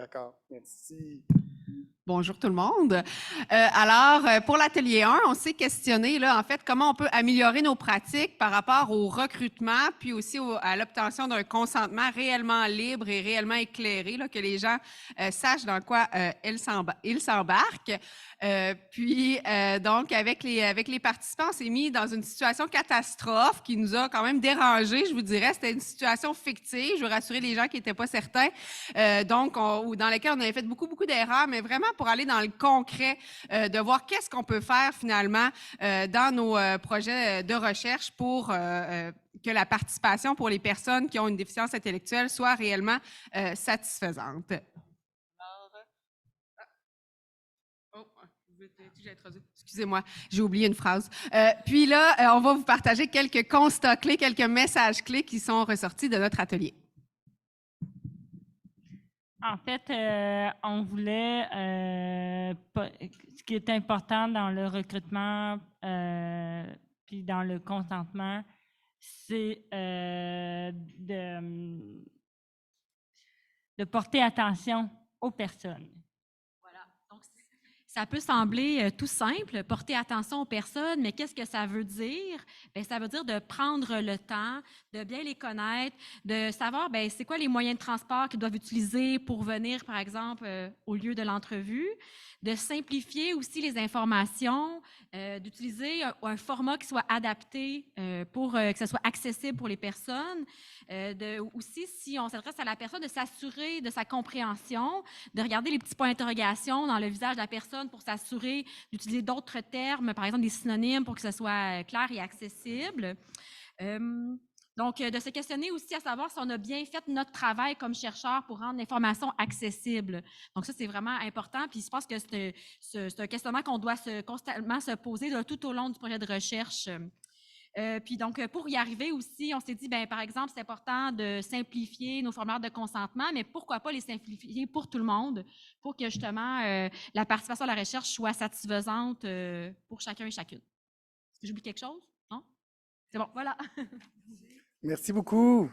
D'accord, merci. Bonjour tout le monde. Alors, pour l'atelier 1, on s'est questionné, là, en fait, comment on peut améliorer nos pratiques par rapport au recrutement, puis aussi à l'obtention d'un consentement réellement libre et réellement éclairé, là, que les gens sachent dans quoi ils s'embarquent. Donc, avec les participants, on s'est mis dans une situation catastrophe qui nous a quand même dérangés, je vous dirais. C'était une situation fictive, je veux rassurer les gens qui n'étaient pas certains. Dans laquelle on avait fait beaucoup d'erreurs, mais vraiment pour aller dans le concret, de voir qu'est-ce qu'on peut faire finalement dans nos projets de recherche pour que la participation pour les personnes qui ont une déficience intellectuelle soit réellement satisfaisante. Excusez-moi, j'ai oublié une phrase. Puis là, on va vous partager quelques constats clés, quelques messages clés qui sont ressortis de notre atelier. En fait, on voulait, ce qui est important dans le recrutement puis dans le consentement, c'est de porter attention aux personnes. Voilà. Donc, ça peut sembler tout simple, porter attention aux personnes, mais qu'est-ce que ça veut dire? Bien, ça veut dire de prendre le temps, de bien les connaître, de savoir c'est quoi les moyens de transport qu'ils doivent utiliser pour venir, par exemple, au lieu de l'entrevue, de simplifier aussi les informations, d'utiliser un format qui soit adapté pour que ce soit accessible pour les personnes, aussi, si on s'adresse à la personne, de s'assurer de sa compréhension, de regarder les petits points d'interrogation dans le visage de la personne pour s'assurer d'utiliser d'autres termes, par exemple des synonymes pour que ce soit clair et accessible. Donc, de se questionner aussi à savoir si on a bien fait notre travail comme chercheur pour rendre l'information accessible. Donc, ça, c'est vraiment important. Puis, je pense que c'est un questionnement qu'on doit constamment se poser là, tout au long du projet de recherche. Puis donc, pour y arriver aussi, on s'est dit, par exemple, c'est important de simplifier nos formulaires de consentement, mais pourquoi pas les simplifier pour tout le monde, pour que justement la participation à la recherche soit satisfaisante pour chacun et chacune. Est-ce que j'oublie quelque chose? Non? C'est bon, voilà. Merci beaucoup.